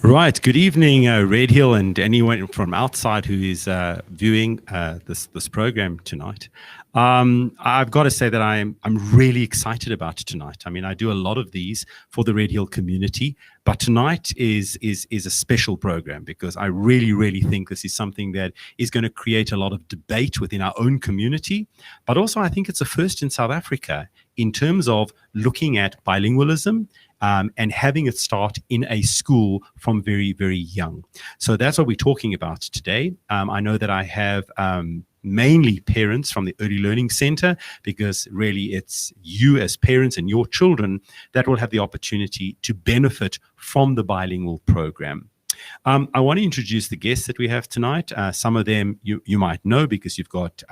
Right. Good evening, Red Hill, and anyone from outside who is viewing this program tonight. I've got to say that I'm really excited about tonight. I mean, I do a lot of these for the Red Hill community, but tonight is a special program because I really think this is something that is going to create a lot of debate within our own community. But also, I think it's a first in South Africa in terms of looking at bilingualism. And having it start in a school from very young. So that's what we're talking about today. I know that I have mainly parents from the Early Learning Center, because really it's you as parents and your children that will have the opportunity to benefit from the bilingual program. I want to introduce the guests that we have tonight. Some of them you might know because you've got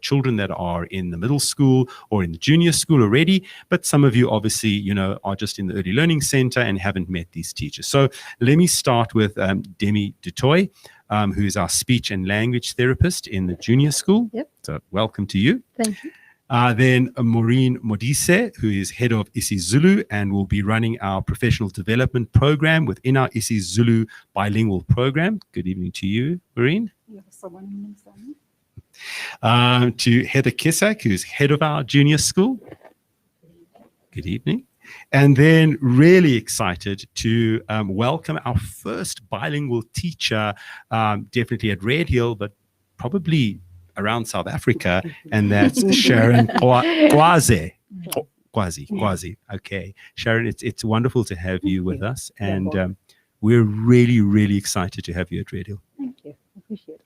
children that are in the middle school or in the junior school already, but some of you obviously, are just in the Early Learning Center and haven't met these teachers. So let me start with Demi Du Toit, who is our speech and language therapist in the junior school. Yep. So welcome to you. Thank you. Then Maureen Modise, who is head of isiZulu and will be running our professional development program within our isiZulu bilingual program. Good evening to you, Maureen. To Heather Kissack, who's head of our junior school. Good evening. And then really excited to welcome our first bilingual teacher, definitely at Red Hill, but probably around South Africa, and that's Sharon Kwazi. Kwazi. Okay. Sharon, it's wonderful to have you with us, and we're really excited to have you at Red Hill. Thank you. Appreciate it.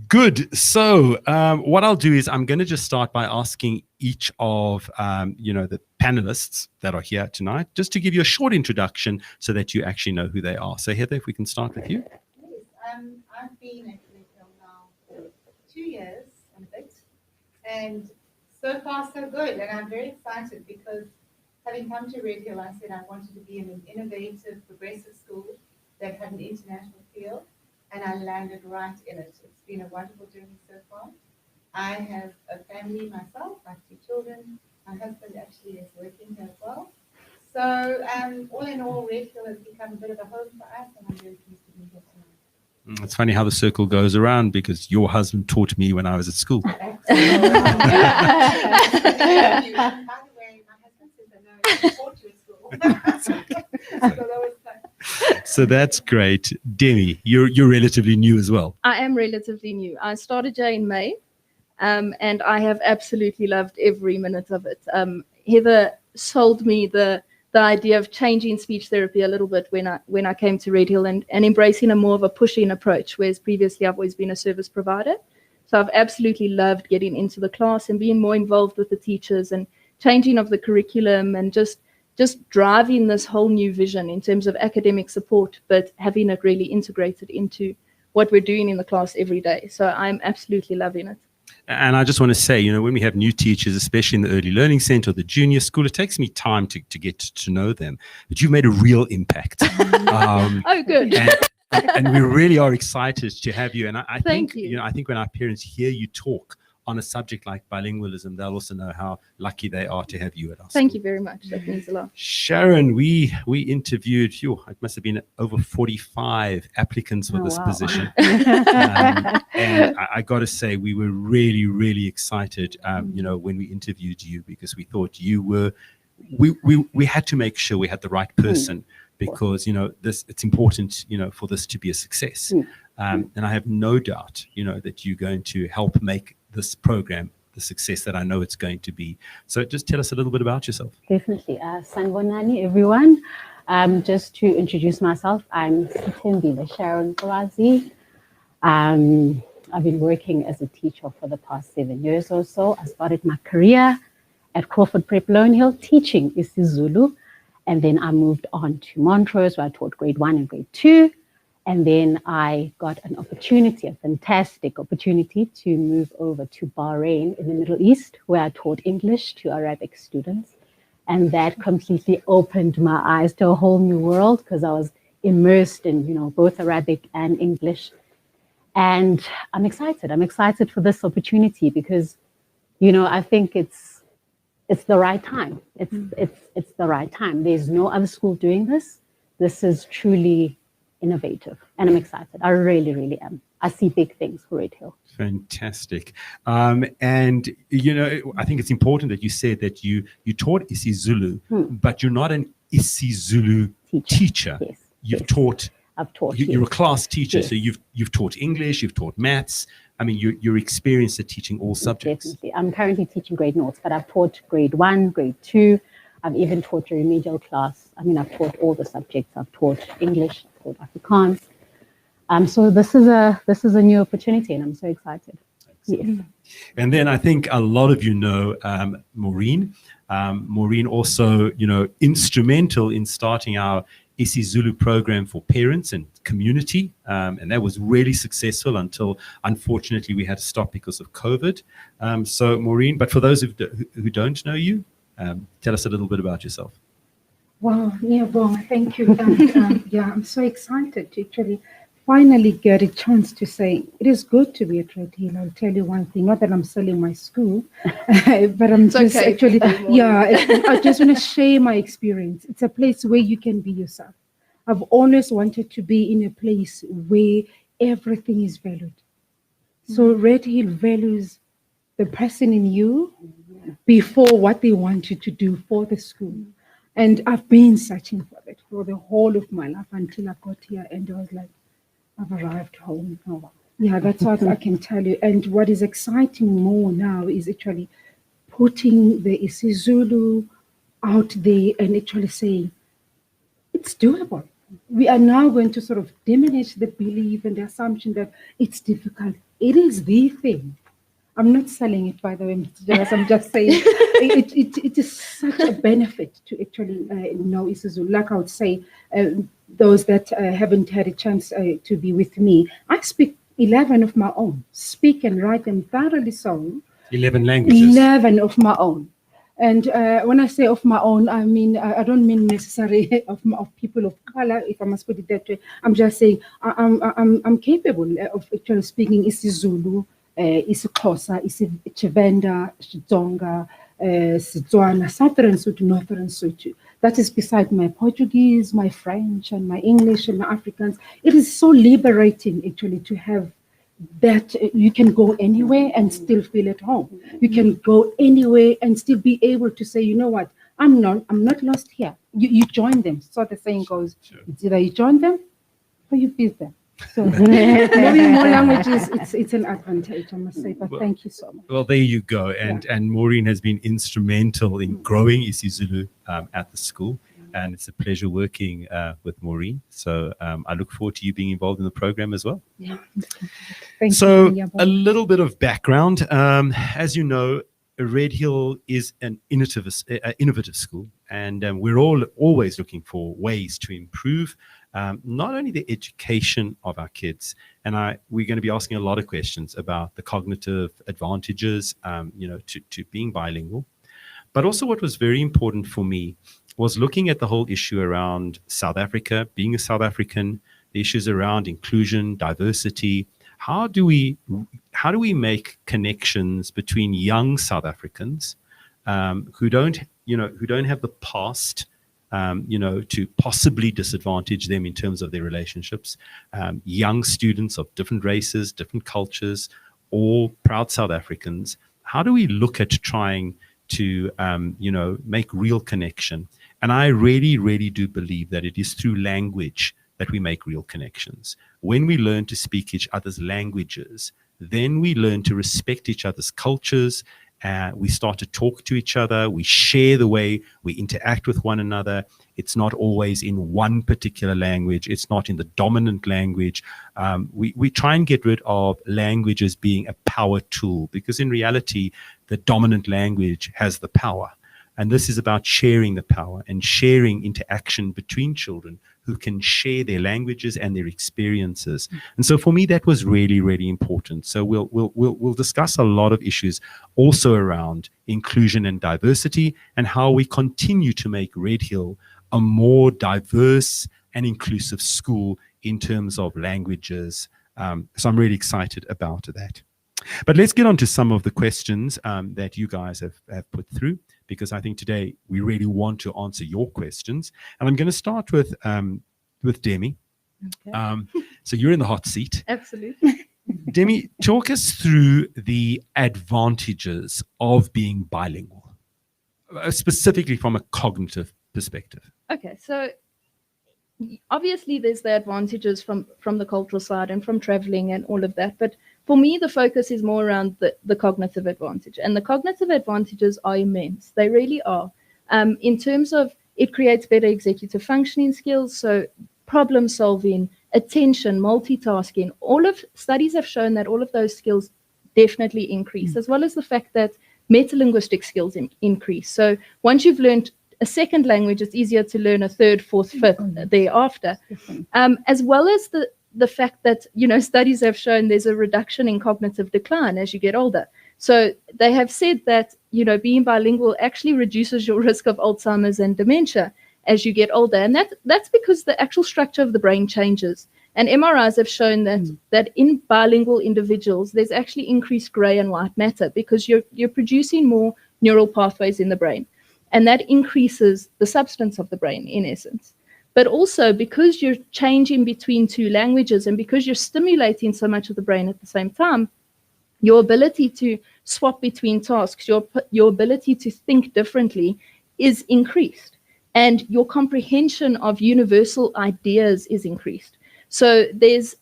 Good. So what I'll do is I'm going to just start by asking each of, the panelists that are here tonight, just to give you a short introduction so that you actually know who they are. So Heather, if we can start with you. Yes, I've been at Red Hill now for 2 years and a bit, and so far so good. And I'm very excited because having come to Red Hill, I said I wanted to be in an innovative, progressive school that had an international feel. And I landed right in it. It's been a wonderful journey so far. I have a family myself. I have 2 children. My husband actually is working here as well. So all in all, Red Hill has become a bit of a home for us, and I'm very pleased to be here tonight. It's funny how the circle goes around, because your husband taught me when I was at school. By the way, my husband says I know he taught you at school. So that was fun. So that's great. Demi, you're relatively new as well. I am relatively new. I started here in May, and I have absolutely loved every minute of it. Heather sold me the idea of changing speech therapy a little bit when I came to Red Hill and embracing a more of a push-in approach, whereas previously I've always been a service provider. So I've absolutely loved getting into the class and being more involved with the teachers and changing of the curriculum and just driving this whole new vision in terms of academic support, but having it really integrated into what we're doing in the class every day. So I'm absolutely loving it. And I just want to say, when we have new teachers, especially in the Early Learning Center or the junior school, it takes me time to get to know them. But you've made a real impact. Oh, good. And we really are excited to have you. And I Thank think, you. I think when our parents hear you talk on a subject like bilingualism, they'll also know how lucky they are to have you at us. Thank you very much. That means a lot. Sharon, we interviewed, it must have been over 45 applicants for this position. And I got to say, we were really excited, when we interviewed you, because we thought you were, we had to make sure we had the right person. Because it's important for this to be a success, and I have no doubt that you're going to help make this program the success that I know it's going to be. So just tell us a little bit about yourself. Definitely. Sanbonani, everyone. Just to introduce myself, I'm Sithembile Sharon Kwazi. I've been working as a teacher for the past 7 years or so. I started my career at Crawford Prep Lone Hill teaching isiZulu. And then I moved on to Montrose, where I taught grade 1 and grade 2. And then I got an opportunity, a fantastic opportunity, to move over to Bahrain in the Middle East, where I taught English to Arabic students. And that completely opened my eyes to a whole new world, because I was immersed in, both Arabic and English. And I'm excited. I'm excited for this opportunity because, I think it's the right time. It's the right time. There's no other school doing this. this is truly innovative, and I'm excited. I really, really am. I see big things for Red Hill. Fantastic. And, you know, I think it's important that you said that you taught isiZulu, but you're not an isiZulu teacher. Yes. You've yes. taught. I've taught. You're a class teacher, Yes. so you've taught English, you've taught maths. I mean, you're experienced at teaching all subjects. Definitely. I'm currently teaching grade noughts, but I've taught grade 1, grade 2. I've even taught a remedial class. I mean, I've taught all the subjects. I've taught English, I've taught Afrikaans. So this is a new opportunity, and I'm so excited. Yes. And then I think a lot of you know Maureen. Maureen also, you know, instrumental in starting our isiZulu program for parents and community, and that was really successful until, unfortunately, we had to stop because of COVID. So Maureen, but for those who don't know you, tell us a little bit about yourself. Wow, yeah, well, thank you. Yeah, I'm so excited to actually finally get a chance to say it is good to be at Red Hill. I'll tell you one thing, not that I'm selling my school, but I'm just okay, actually, I just want to share my experience. It's a place where you can be yourself. I've always wanted to be in a place where everything is valued. So Red Hill values the person in you before what they want you to do for the school. And I've been searching for that for the whole of my life until I got here, and I was like, I've arrived home. Oh, yeah, that's what I can tell you. And what is exciting more now is actually putting the isiZulu out there and actually saying, it's doable. We are now going to sort of diminish the belief and the assumption that it's difficult. It is the thing. I'm not selling it, by the way, Mr. Jonas. I'm just saying it is such a benefit to actually know isiZulu. Like I would say, those that haven't had a chance to be with me, I speak 11 of my own, speak and write them thoroughly so. 11 languages. 11 of my own. And when I say of my own, I mean, I don't mean necessarily of people of color, if I must put it that way. I'm just saying I'm capable of actually speaking isiZulu, isiXhosa, isiTshivenda, Xitsonga, Setswana, Southern Sotho, Northern Sotho. That is beside my Portuguese, my French, and my English, and my Afrikaans. It is so liberating, actually, to have that you can go anywhere and still feel at home. You can go anywhere and still be able to say, you know what, I'm not lost here. You join them. So the saying goes, sure. It's either you join them or you beat them. So knowing more languages, it's an advantage, I must say. But thank you so much. Well, there you go. And Maureen has been instrumental in growing isiZulu at the school. And it's a pleasure working with Maureen. So I look forward to you being involved in the program as well. Yeah. So a little bit of background. As you know, Red Hill is an innovative school, and we're always looking for ways to improve not only the education of our kids, and we're going to be asking a lot of questions about the cognitive advantages, to being bilingual, but also what was very important for me was looking at the whole issue around South Africa, being a South African, the issues around inclusion, diversity. How do we make connections between young South Africans who don't have the past, to possibly disadvantage them in terms of their relationships, young students of different races, different cultures, all proud South Africans. How do we look at trying to, make real connection? And I really, really do believe that it is through language that we make real connections. When we learn to speak each other's languages, then we learn to respect each other's cultures. We start to talk to each other. We share the way we interact with one another. It's not always in one particular language. It's not in the dominant language. We try and get rid of language as being a power tool, because in reality, the dominant language has the power. And this is about sharing the power and sharing interaction between children who can share their languages and their experiences. And so for me, that was really, really important. So we'll discuss a lot of issues also around inclusion and diversity, and how we continue to make Red Hill a more diverse and inclusive school in terms of languages. So I'm really excited about that. But let's get on to some of the questions that you guys have put through, because I think today we really want to answer your questions. And I'm going to start with with Demi. Okay. So you're in the hot seat. Absolutely. Demi, talk us through the advantages of being bilingual, specifically from a cognitive perspective. Okay, so obviously there's the advantages from the cultural side and from traveling and all of that, but for me the focus is more around the cognitive advantage, and the cognitive advantages are immense. They really are. In terms of, it creates better executive functioning skills, so problem solving, attention, multitasking. All of studies have shown that all of those skills definitely increase, as well as the fact that metalinguistic skills increase. So once you've learned a second language, it's easier to learn a third, fourth, fifth thereafter. As well as the fact that, studies have shown there's a reduction in cognitive decline as you get older. So they have said that, being bilingual actually reduces your risk of Alzheimer's and dementia as you get older. And that's because the actual structure of the brain changes. And MRIs have shown that in bilingual individuals, there's actually increased gray and white matter because you're producing more neural pathways in the brain. And that increases the substance of the brain, in essence. But also because you're changing between two languages and because you're stimulating so much of the brain at the same time, your ability to swap between tasks, your ability to think differently is increased. And your comprehension of universal ideas is increased. So there's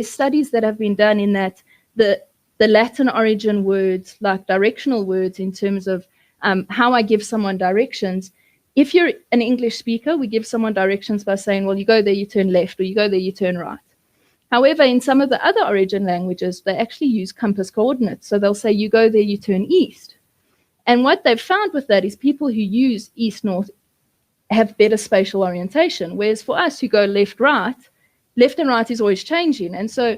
studies that have been done in that the Latin origin words, like directional words in terms of how I give someone directions. If you're an English speaker, we give someone directions by saying, well, you go there, you turn left, or you go there, you turn right. However, in some of the other origin languages, they actually use compass coordinates. So they'll say, you go there, you turn east. And what they've found with that is people who use east-north have better spatial orientation, whereas for us who go left-right, left and right is always changing. And so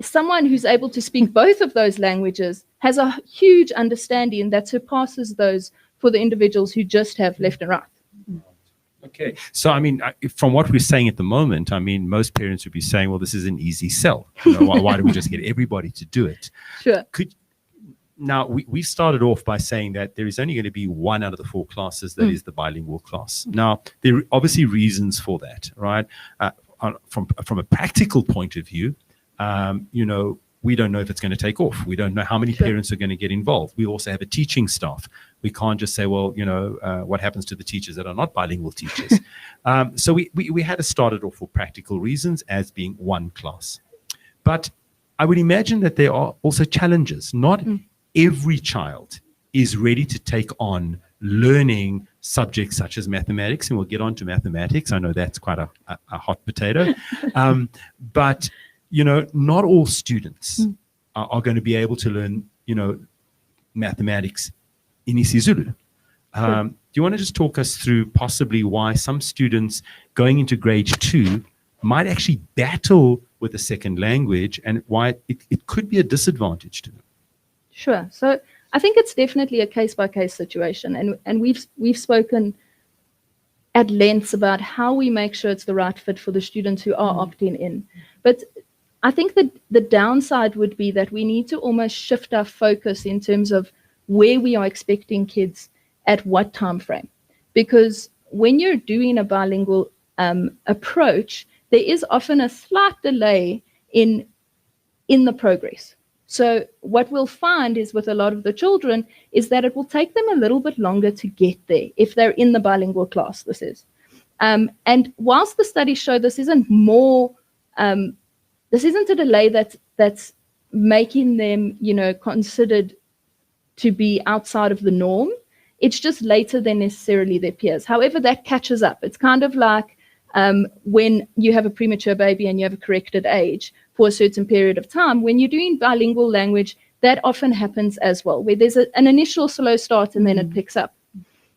someone who's able to speak both of those languages has a huge understanding that surpasses those for the individuals who just have left and right. Okay. So, from what we're saying at the moment, most parents would be saying, well, this is an easy sell. Why don't we just get everybody to do it? Sure. Now, we started off by saying that there is only going to be one out of the 4 classes that is the bilingual class. Now, there are obviously reasons for that, right? From a practical point of view, we don't know if it's going to take off. We don't know how many parents are going to get involved. We also have a teaching staff. We can't just say, well, what happens to the teachers that are not bilingual teachers? So we had to start it off for practical reasons as being one class. But I would imagine that there are also challenges. Not every child is ready to take on learning subjects such as mathematics, and we'll get on to mathematics. I know that's quite a hot potato. But not all students are going to be able to learn, mathematics in isiZulu. Do you want to just talk us through possibly why some students going into grade 2 might actually battle with a second language and why it could be a disadvantage to them? Sure. So I think it's definitely a case-by-case situation. And we've spoken at lengths about how we make sure it's the right fit for the students who are opting in. But I think that the downside would be that we need to almost shift our focus in terms of where we are expecting kids at what time frame. Because when you're doing a bilingual approach, there is often a slight delay in the progress. So what we'll find is with a lot of the children is that it will take them a little bit longer to get there if they're in the bilingual class, this is. And whilst the studies show this isn't a delay that's making them, considered to be outside of the norm. It's just later than necessarily their peers. However, that catches up. It's kind of like when you have a premature baby and you have a corrected age for a certain period of time. When you're doing bilingual language, that often happens as well, where there's an initial slow start and then it picks up.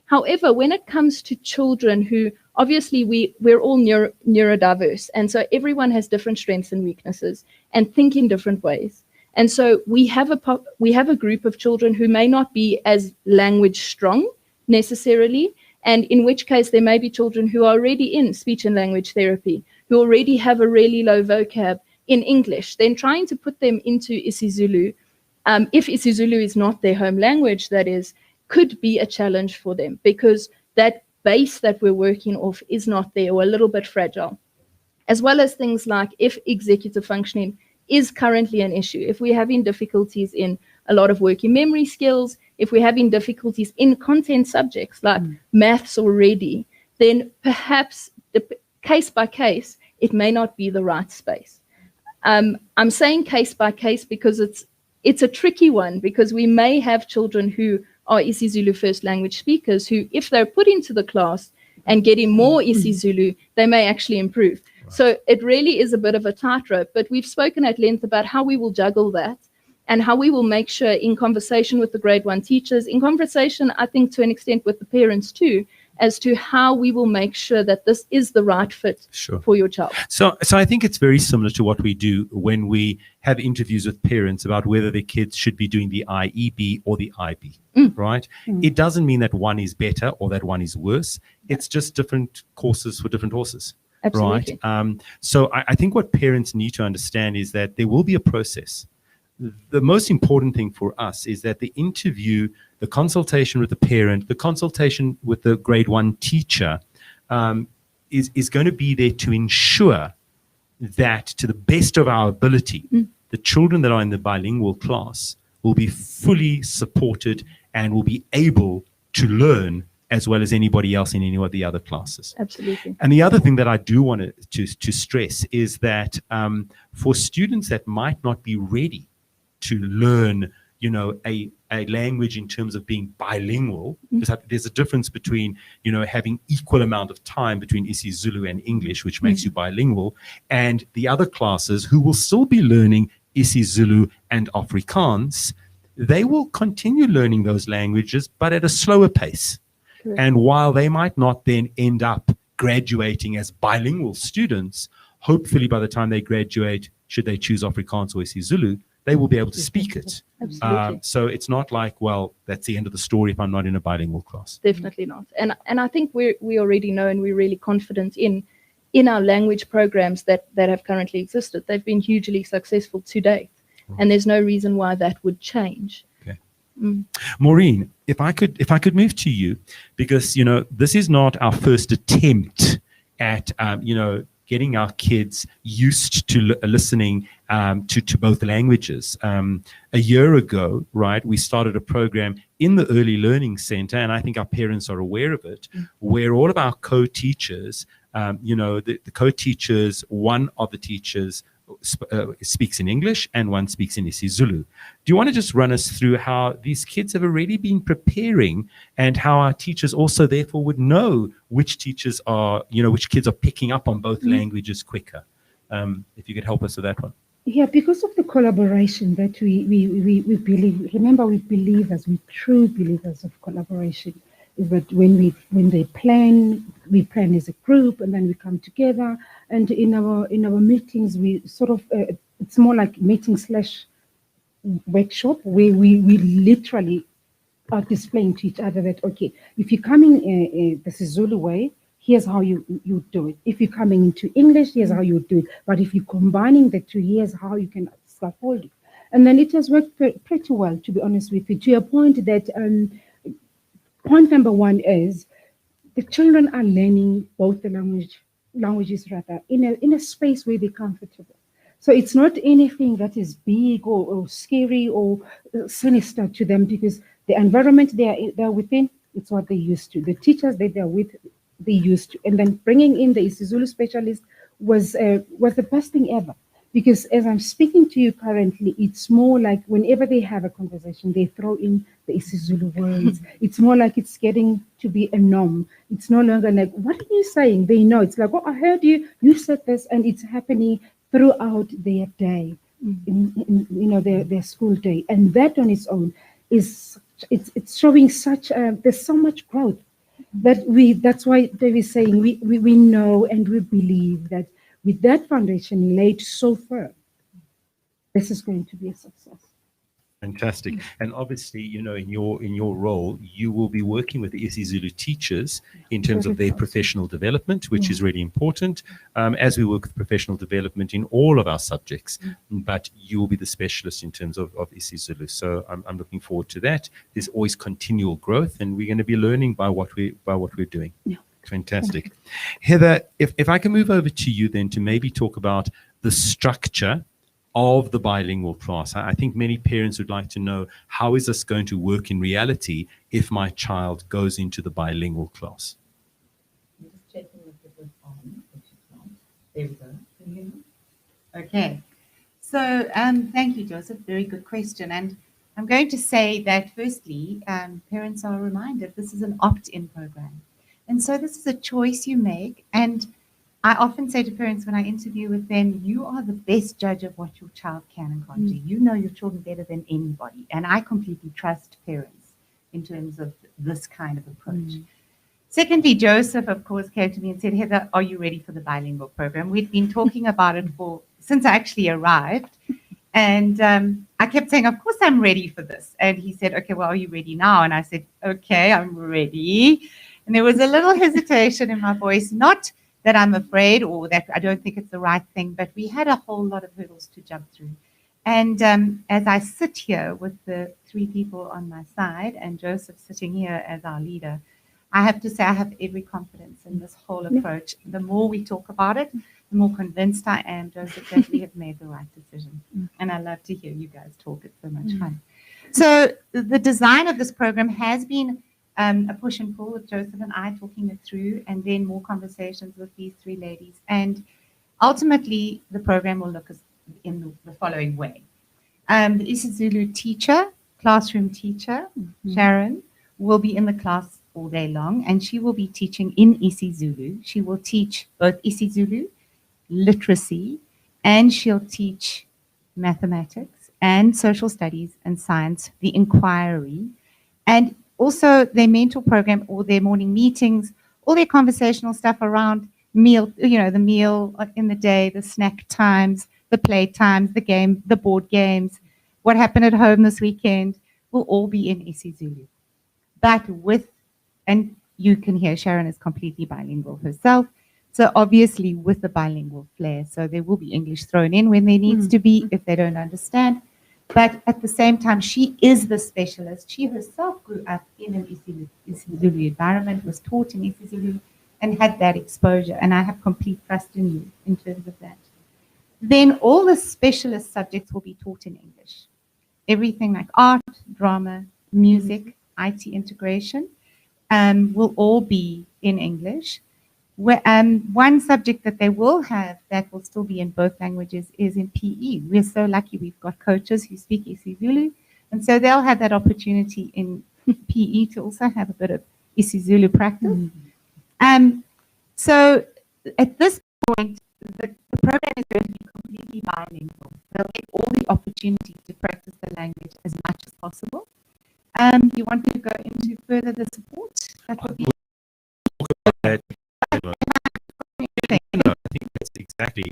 However, when it comes to children who, obviously we're all neurodiverse, and so everyone has different strengths and weaknesses and think in different ways. And so we have a group of children who may not be as language strong necessarily, and in which case there may be children who are already in speech and language therapy, who already have a really low vocab in English. Then trying to put them into isiZulu, if isiZulu is not their home language, that is, could be a challenge for them because that base that we're working off is not there or a little bit fragile. as well as things like if executive functioning is currently an issue, if we're having difficulties in a lot of working memory skills, if we're having difficulties in content subjects like maths already, then perhaps case by case, it may not be the right space. I'm saying case by case because it's a tricky one, because we may have children who are isiZulu first language speakers who, if they're put into the class and getting more isiZulu, they may actually improve. Right. So it really is a bit of a tightrope, but we've spoken at length about how we will juggle that and how we will make sure, in conversation with the grade 1 teachers, in conversation, I think to an extent with the parents too, as to how we will make sure that this is the right fit for your child. So I think it's very similar to what we do when we have interviews with parents about whether their kids should be doing the IEB or the IB, right? It doesn't mean that one is better or that one is worse. It's just different courses for different horses. Absolutely. Right? So I think what parents need to understand is that there will be a process. The most important thing for us is that the interview, the consultation with the parent, the consultation with the grade 1 teacher is going to be there to ensure that, to the best of our ability, the children that are in the bilingual class will be fully supported and will be able to learn as well as anybody else in any of the other classes. Absolutely. And the other thing that I do want to stress is that for students that might not be ready to learn, a language in terms of being bilingual, there's a difference between, having equal amount of time between isiZulu and English, which makes you bilingual, and the other classes who will still be learning isiZulu and Afrikaans. They will continue learning those languages, but at a slower pace. Correct. And while they might not then end up graduating as bilingual students, hopefully by the time they graduate, should they choose Afrikaans or isiZulu, they will be able to speak it. So it's not like, well, that's the end of the story if I'm not in a bilingual class. Definitely not. And I think we already know, and we're really confident in our language programs that have currently existed. They've been hugely successful to date. Right. And there's no reason why that would change. Okay. Maureen, if I could move to you, because, this is not our first attempt at, getting our kids used to listening to both languages. A year ago, right, we started a program in the Early Learning Center, and I think our parents are aware of it, where all of our co-teachers, the co-teachers, one of the teachers speaks in English and one speaks in isiZulu. Do you want to just run us through how these kids have already been preparing and how our teachers also therefore would know which teachers are, which kids are picking up on both languages quicker? If you could help us with that one. Yeah, because of the collaboration that we believe, remember we true believers of collaboration. Is that when they plan, we plan as a group, and then we come together. And in our meetings, we sort of it's more like meeting / workshop, where we literally are displaying to each other that, okay, if you're coming the Zulu way, here's how you do it. If you're coming into English, here's how you do it. But if you're combining the two, here's how you can scaffold it. And then it has worked pretty well, to be honest with you, to a point that. Point number one is the children are learning both the languages in a space where they're comfortable. So it's not anything that is big or scary or sinister to them, because the environment they're within, it's what they're used to. The teachers that they're with, they're used to. And then bringing in the isiZulu specialist was the best thing ever. Because as I'm speaking to you currently, it's more like whenever they have a conversation, they throw in the isiZulu words. It's more like it's getting to be a norm. It's no longer like, what are you saying? They know. It's like, oh, I heard you said this, and it's happening throughout their day, in their school day. And that on its own it's showing there's so much growth that's why Dave is saying we know and we believe that with that foundation laid so firm, this is going to be a success. Fantastic. And obviously, in your role, you will be working with the isiZulu teachers in terms of their professional development, which is really important, as we work with professional development in all of our subjects. But you will be the specialist in terms of isiZulu. So I'm looking forward to that. There's always continual growth, and we're going to be learning by what we're doing. Yeah. Fantastic. Heather, if I can move over to you then to maybe talk about the structure of the bilingual class. I think many parents would like to know, how is this going to work in reality if my child goes into the bilingual class? I'm just checking if it was on, which is not. There we go. Can you hear me? Okay. So thank you, Joseph. Very good question. And I'm going to say that firstly, parents are reminded this is an opt-in program. And so this is a choice you make. And I often say to parents when I interview with them, you are the best judge of what your child can and can't do. You know your children better than anybody. And I completely trust parents in terms of this kind of approach. Secondly, Joseph, of course, came to me and said, Heather, are you ready for the bilingual program? We'd been talking about it since I actually arrived. And I kept saying, of course, I'm ready for this. And he said, okay, well, are you ready now? And I said, okay, I'm ready. And there was a little hesitation in my voice, not that I'm afraid or that I don't think it's the right thing, but we had a whole lot of hurdles to jump through. And as I sit here with the three people on my side and Joseph sitting here as our leader, I have to say I have every confidence in this whole approach. The more we talk about it, the more convinced I am, Joseph, that we have made the right decision. And I love to hear you guys talk. It's so much fun. So the design of this program has been a push and pull with Joseph and I talking it through, and then more conversations with these three ladies. And ultimately, the program will look in the following way. The isiZulu teacher, classroom teacher, Sharon, will be in the class all day long, and she will be teaching in isiZulu. She will teach both isiZulu, literacy, and she'll teach mathematics and social studies and science, the inquiry, and also their mentor program or their morning meetings, all their conversational stuff around meal, the meal in the day, the snack times, the play times, the game, the board games, what happened at home this weekend, will all be in isiZulu. But and you can hear Sharon is completely bilingual herself. So obviously with the bilingual flair, so there will be English thrown in when there needs to be if they don't understand. But at the same time, she is the specialist. She herself grew up in an isiZulu environment, was taught in isiZulu, and had that exposure. And I have complete trust in you in terms of that. Then all the specialist subjects will be taught in English. Everything like art, drama, music, IT integration will all be in English. One subject that they will have that will still be in both languages is in PE. We're so lucky we've got coaches who speak isiZulu, and so they'll have that opportunity in PE to also have a bit of isiZulu practice. So at this point, the program is going to be completely bilingual. They'll get all the opportunities to practice the language as much as possible. You want me to go into further the support? That would be. I think that's exactly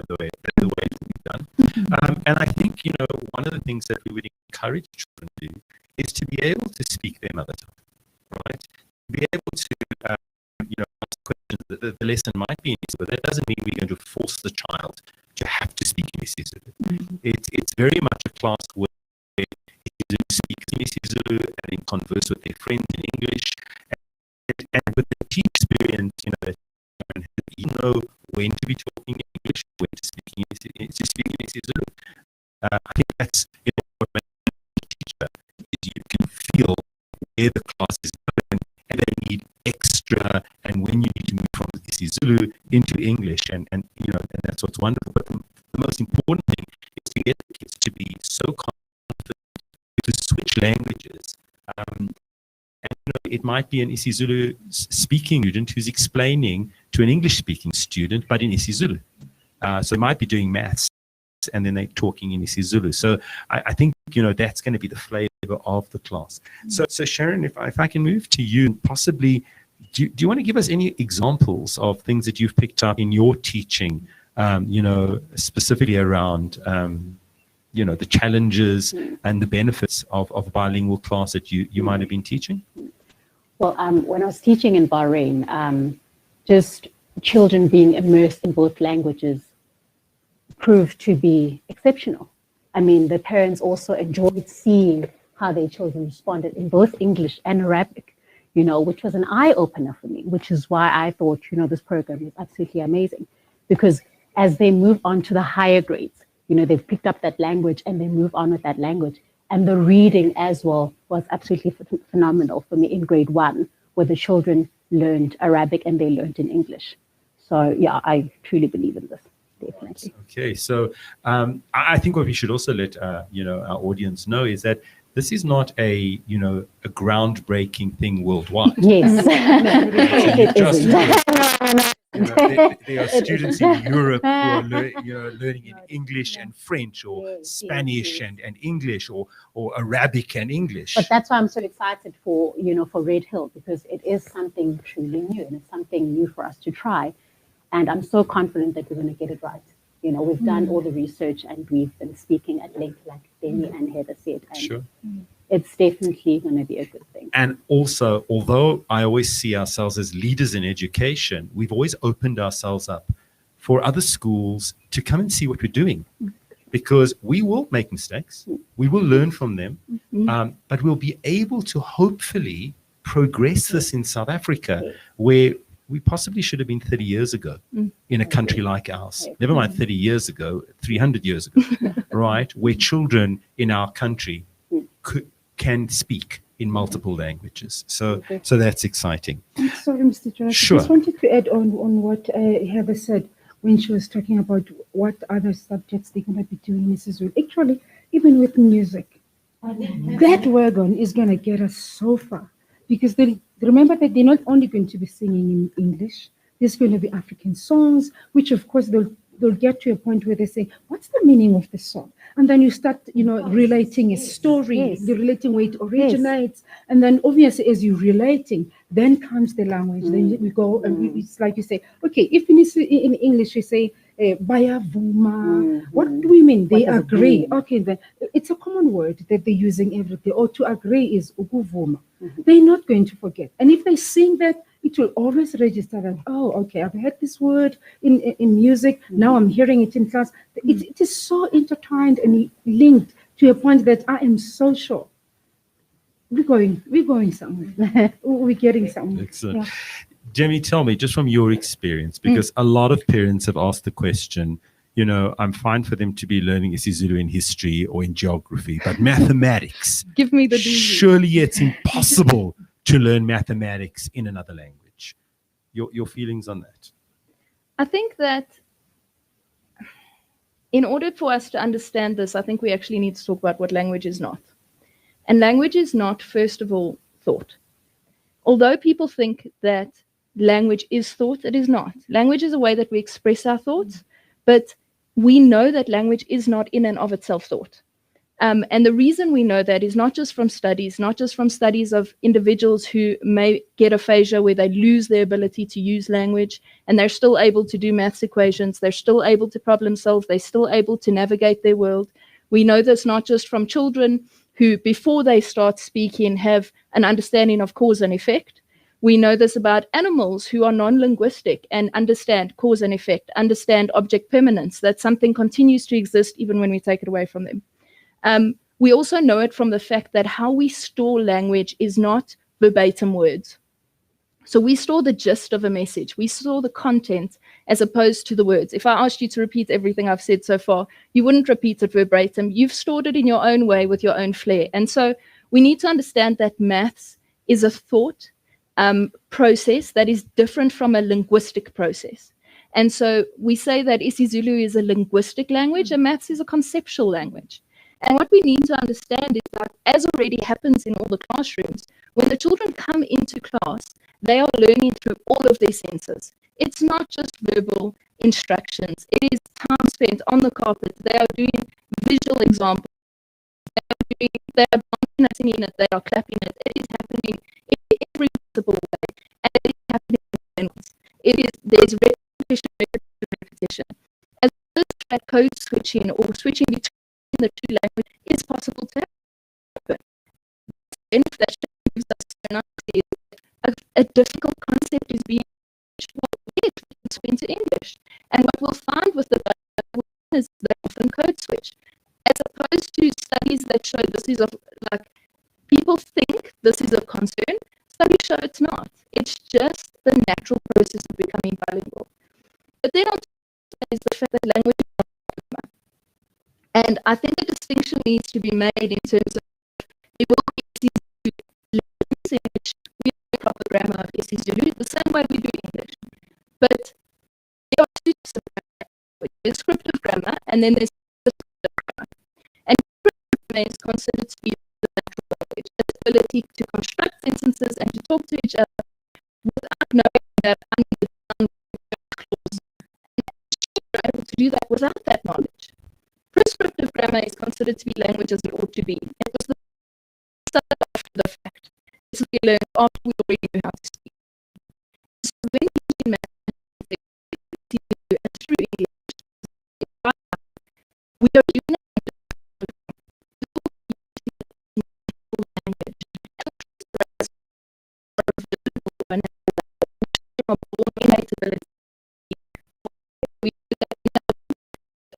the way it will be done. And I think one of the things that we would encourage children to do is to be able to speak their mother tongue, right? To be able to ask questions. The lesson might be in isiZulu, but that doesn't mean we're going to force the child to have to speak in isiZulu. It's very much a class where isiZulu speaks in isiZulu and then converse with their friends in English. And with the team experience, you know when to be talking English, when to speak in isiZulu. I think that's what makes a teacher is you can feel where the class is going and they need extra, and when you need to move from isiZulu into English, and that's what's wonderful. But the most important thing is to get the kids to be so confident to switch languages. It might be an isiZulu speaking student who's explaining to an English speaking student, but in isiZulu. So they might be doing maths and then they're talking in isiZulu. So I think, that's going to be the flavor of the class. So Sharon, if I can move to you, possibly, do you want to give us any examples of things that you've picked up in your teaching, specifically around the challenges and the benefits of a bilingual class that you might have been teaching? Well, when I was teaching in Bahrain, just children being immersed in both languages proved to be exceptional. I mean, the parents also enjoyed seeing how their children responded in both English and Arabic. which was an eye opener for me, which is why I thought, this program is absolutely amazing. Because as they move on to the higher grades, they've picked up that language and they move on with that language. And the reading as well was absolutely phenomenal for me in grade 1, where the children learned Arabic and they learned in English. So yeah, I truly believe in this, definitely. Okay, so I think what we should also let our audience know is that this is not a groundbreaking thing worldwide. Yes, it isn't. There are students in Europe who are learning in English and French, or Spanish and English, or Arabic and English. But that's why I'm so excited for Red Hill, because it is something truly new and it's something new for us to try. And I'm so confident that we're going to get it right. We've done all the research and we've been speaking at length, like Demi and Heather said. And sure. It's definitely going to be a good thing. And also, although I always see ourselves as leaders in education, we've always opened ourselves up for other schools to come and see what we're doing. Because we will make mistakes, we will learn from them, but we'll be able to hopefully progress this in South Africa, where we possibly should have been 30 years ago in a country like ours. Never mind 30 years ago, 300 years ago, right? Where children in our country can speak in multiple languages. So that's exciting. I'm sorry, Mr. Josh. Sure. I just wanted to add on what Heather said when she was talking about what other subjects they're going to be doing in Israel. Actually, even with music, that wagon is going to get us so far. Because remember that they're not only going to be singing in English, there's going to be African songs, which of course they'll get to a point where they say, what's the meaning of the song? And then you start, relating a story, you're relating where it originates. And then obviously as you're relating, then comes the language. Then we go, and it's like you say, okay, if in English you say, bayavuma, what do we mean? They agree. Okay, then it's a common word that they're using every day. Or to agree is uguvuma. They're not going to forget. And if they sing that, it will always register that, oh, okay, I've heard this word in music. Now I'm hearing it in class. It is so intertwined and linked to a point that I am so sure we're going somewhere. We're getting somewhere. Excellent. Yeah. Demi, tell me, just from your experience, because a lot of parents have asked the question, I'm fine for them to be learning isiZulu in history or in geography, but mathematics, Give me the DV. surely it's impossible to learn mathematics in another language. Your feelings on that? I think that in order for us to understand this, I think we actually need to talk about what language is not. And language is not, first of all, thought. Although people think that language is thought, it is not. Language is a way that we express our thoughts, but we know that language is not in and of itself thought. And the reason we know that is not just from studies of individuals who may get aphasia where they lose their ability to use language and they're still able to do maths equations, they're still able to problem solve, they're still able to navigate their world. We know this not just from children who, before they start speaking, have an understanding of cause and effect. We know this about animals who are non-linguistic and understand cause and effect, understand object permanence, that something continues to exist even when we take it away from them. We also know it from the fact that how we store language is not verbatim words. So we store the gist of a message. We store the content as opposed to the words. If I asked you to repeat everything I've said so far, you wouldn't repeat it verbatim. You've stored it in your own way with your own flair. And so we need to understand that maths is a thought process that is different from a linguistic process. And so we say that isiZulu is a linguistic language and maths is a conceptual language. And what we need to understand is that, as already happens in all the classrooms, when the children come into class, they are learning through all of their senses. It's not just verbal instructions. It is time spent on the carpet. They are doing visual examples. They are dancing in it. They are clapping it. It is happening in every possible way. And it is happening in there's repetition. As well as code switching or switching between the two languages is possible to happen. The benefit that gives us so nicely is a difficult concept is being into English. And what we'll find with the is they often code switch. As opposed to studies that show this is like people think this is a concern, studies show it's not. It's just the natural process of becoming bilingual. But then on top of that is the fact that language is not grammar. And I think the distinction needs to be made in terms of there will be lessons in which we have proper grammar of isiZulu the same way we do English. But there are two types of grammar. There's descriptive grammar and then there's descriptive grammar. And descriptive grammar is considered to be the natural language, the ability to construct sentences and to talk to each other without knowing that I need to sound clause. And you're able to do that without that knowledge. Prescriptive grammar is considered to be language as it ought to be. It was the after the fact. This we learned after we already knew how to speak. So when we teach mathematics and through English, we are doing language.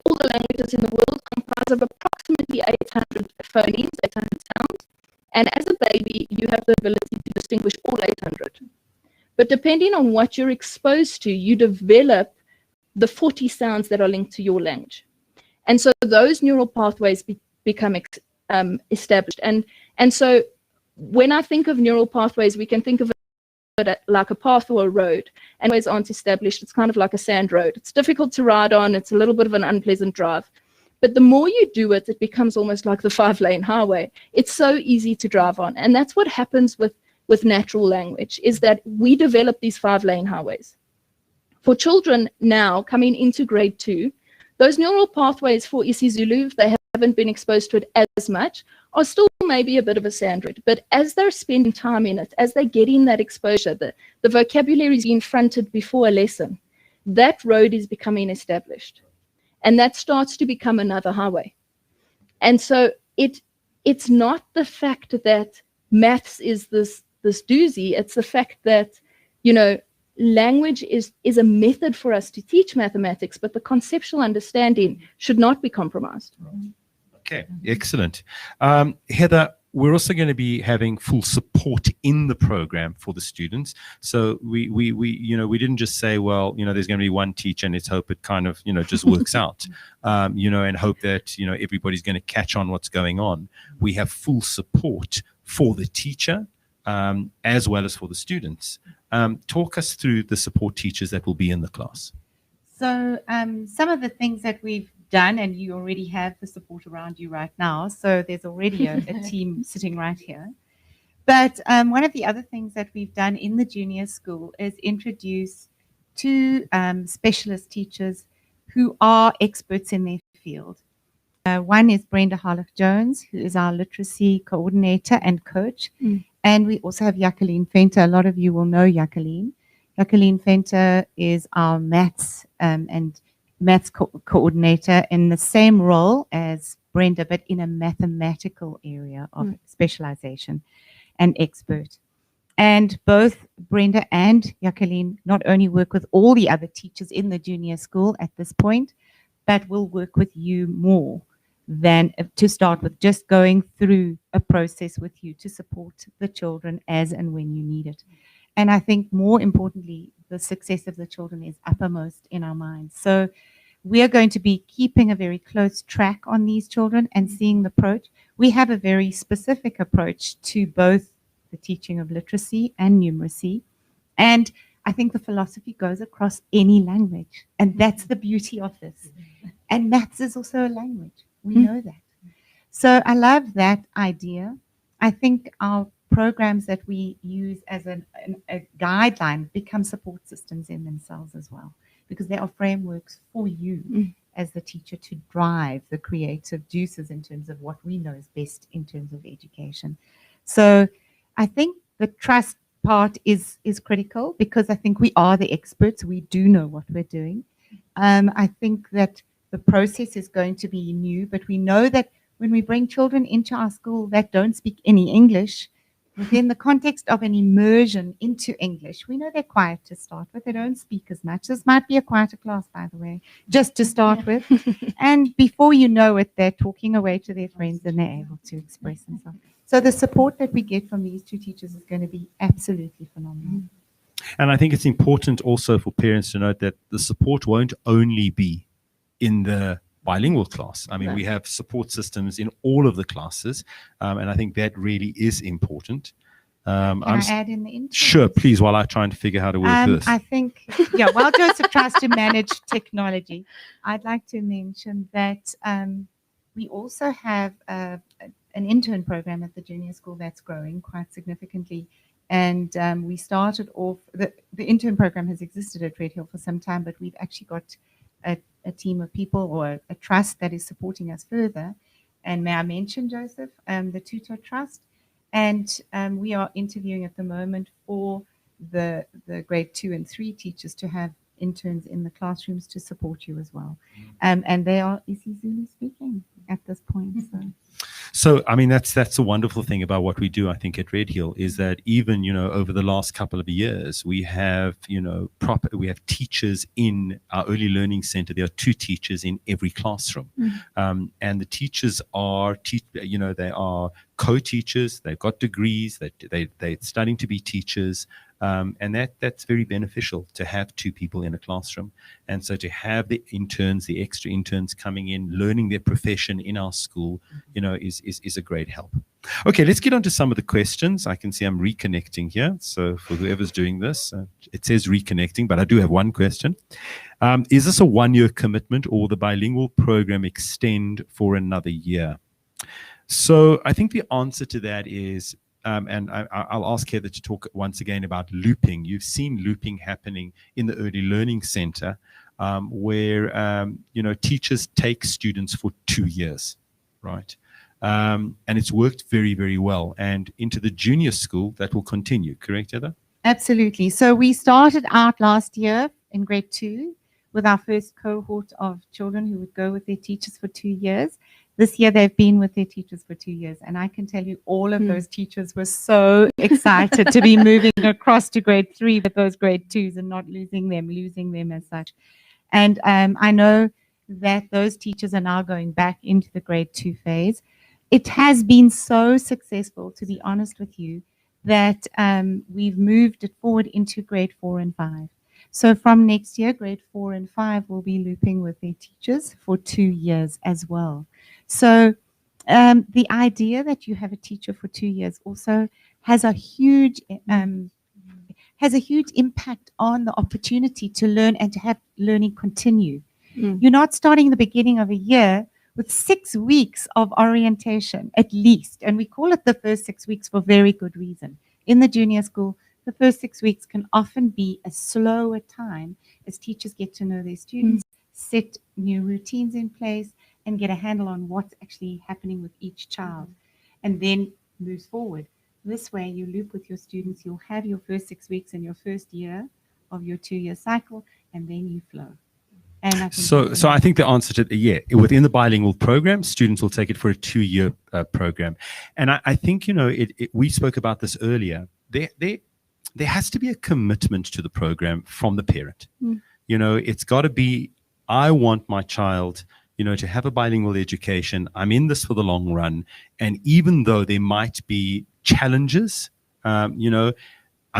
All the languages in the world comprise of approximately 800 phonemes, 800 sounds, and as a baby, you have the ability to distinguish all 800. But depending on what you're exposed to, you develop the 40 sounds that are linked to your language. And so those neural pathways become established. And so when I think of neural pathways, we can think of it like a path or a road, and ways aren't established. It's kind of like a sand road. It's difficult to ride on. It's a little bit of an unpleasant drive. But the more you do it, it becomes almost like the 5-lane highway. It's so easy to drive on. And that's what happens with natural language, is that we develop these 5-lane highways. For children now coming into grade 2, those neural pathways for isiZulu, if they haven't been exposed to it as much, are still maybe a bit of a sand road. But as they're spending time in it, as they're getting that exposure, the vocabulary is being fronted before a lesson, that road is becoming established. And that starts to become another highway. And so it's not the fact that maths is this doozy. It's the fact that, you know, language is a method for us to teach mathematics, but the conceptual understanding should not be compromised. Okay, excellent. Heather, we're also going to be having full support in the program for the students. So we didn't just say, well, you know, there's going to be one teacher and let's hope it kind of, you know, just works out, you know, and hope that, you know, everybody's going to catch on what's going on. We have full support for the teacher as well as for the students. Talk us through the support teachers that will be in the class. So some of the things that we've done, and you already have the support around you right now, so there's already a team sitting right here. But one of the other things that we've done in the junior school is introduce 2 specialist teachers who are experts in their field. One is Brenda Harlock-Jones, who is our literacy coordinator and coach. And we also have Jacqueline Venter. A lot of you will know Jacqueline. Jacqueline Venter is our maths and maths coordinator in the same role as Brenda, but in a mathematical area of specialization and expert. And both Brenda and Jacqueline not only work with all the other teachers in the junior school at this point, but will work with you more than to start with, just going through a process with you to support the children as and when you need it. And I think more importantly, the success of the children is uppermost in our minds. So we are going to be keeping a very close track on these children and seeing the approach. We have a very specific approach to both the teaching of literacy and numeracy. And I think the philosophy goes across any language. And that's the beauty of this. And maths is also a language. We know that. So I love that idea. I think our programs that we use as a guideline become support systems in themselves as well, because they are frameworks for you as the teacher to drive the creative juices in terms of what we know is best in terms of education. So I think the trust part is critical, because I think we are the experts. We do know what we're doing. I think that the process is going to be new, but we know that when we bring children into our school that don't speak any English, within the context of an immersion into English, we know they're quiet to start with. They don't speak as much. This might be a quieter class, by the way, just to start with. And before you know it, they're talking away to their friends and they're able to express themselves. So the support that we get from these two teachers is going to be absolutely phenomenal. And I think it's important also for parents to note that the support won't only be in the bilingual class. I mean, we have support systems in all of the classes, and I think that really is important. Can I add in the intern? Sure, please, while I try and figure how to work this. I think, while Joseph tries to manage technology, I'd like to mention that we also have an intern program at the junior school that's growing quite significantly. And we started off, the intern program has existed at Red Hill for some time, but we've actually got a team of people or a trust that is supporting us further. And may I mention, Joseph, the Du Toit Trust? And we are interviewing at the moment for the grade 2 and 3 teachers to have interns in the classrooms to support you as well. And they are isiZulu speaking at this point. So, I mean, that's a wonderful thing about what we do, I think, at Red Hill, is that even, over the last couple of years, we have, we have teachers in our early learning center. There are 2 teachers in every classroom. And the teachers are, they are co-teachers, they've got degrees, they're studying to be teachers. And that's very beneficial to have 2 people in a classroom. And so to have the interns, the extra interns coming in, learning their profession in our school, is a great help. Okay, let's get on to some of the questions. I can see I'm reconnecting here. So for whoever's doing this, it says reconnecting, but I do have one question. Is this a 1-year commitment, or will the bilingual program extend for another year? So I think the answer to that is, and I'll ask Heather to talk once again about looping. You've seen looping happening in the Early Learning Center, where teachers take students for 2 years, right? And it's worked very, very well. And into the junior school, that will continue. Correct, Heather? Absolutely. So we started out last year in grade 2 with our first cohort of children who would go with their teachers for 2 years. This year, they've been with their teachers for 2 years. And I can tell you, all of those teachers were so excited to be moving across to grade 3 with those grade 2s and not losing them as such. And I know that those teachers are now going back into the grade 2 phase. It has been so successful, to be honest with you, that we've moved it forward into grade 4 and 5. So from next year, grade 4 and 5 will be looping with their teachers for 2 years as well. So the idea that you have a teacher for 2 years also has a huge impact on the opportunity to learn and to have learning continue. You're not starting the beginning of a year with 6 weeks of orientation at least. And we call it the first 6 weeks for very good reason. In the junior school, the first 6 weeks can often be a slower time as teachers get to know their students, set new routines in place, and get a handle on what's actually happening with each child, and then moves forward. This way, you loop with your students. You'll have your first 6 weeks in your first year of your 2-year cycle, and then you flow. And I think so I think the answer to within the bilingual program, students will take it for a 2-year program. And I think, we spoke about this earlier. There has to be a commitment to the program from the parent. It's got to be, I want my child to have a bilingual education. I'm in this for the long run. And even though there might be challenges, I'm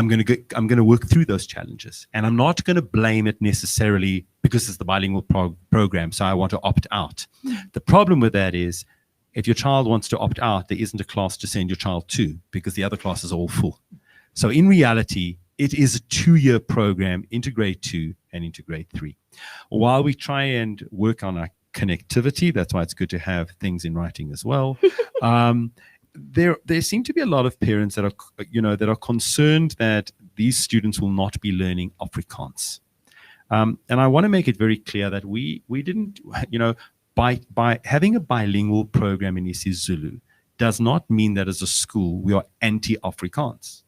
going to work through those challenges. And I'm not going to blame it necessarily because it's the bilingual program, so I want to opt out. The problem with that is, if your child wants to opt out, there isn't a class to send your child to because the other classes are all full. So in reality, it is a 2-year program into grade 2 and into grade 3. While we try and work on our connectivity, that's why it's good to have things in writing as well. There seem to be a lot of parents that are concerned that these students will not be learning Afrikaans. And I want to make it very clear that we didn't, by having a bilingual program in isiZulu does not mean that as a school we are anti-Afrikaans.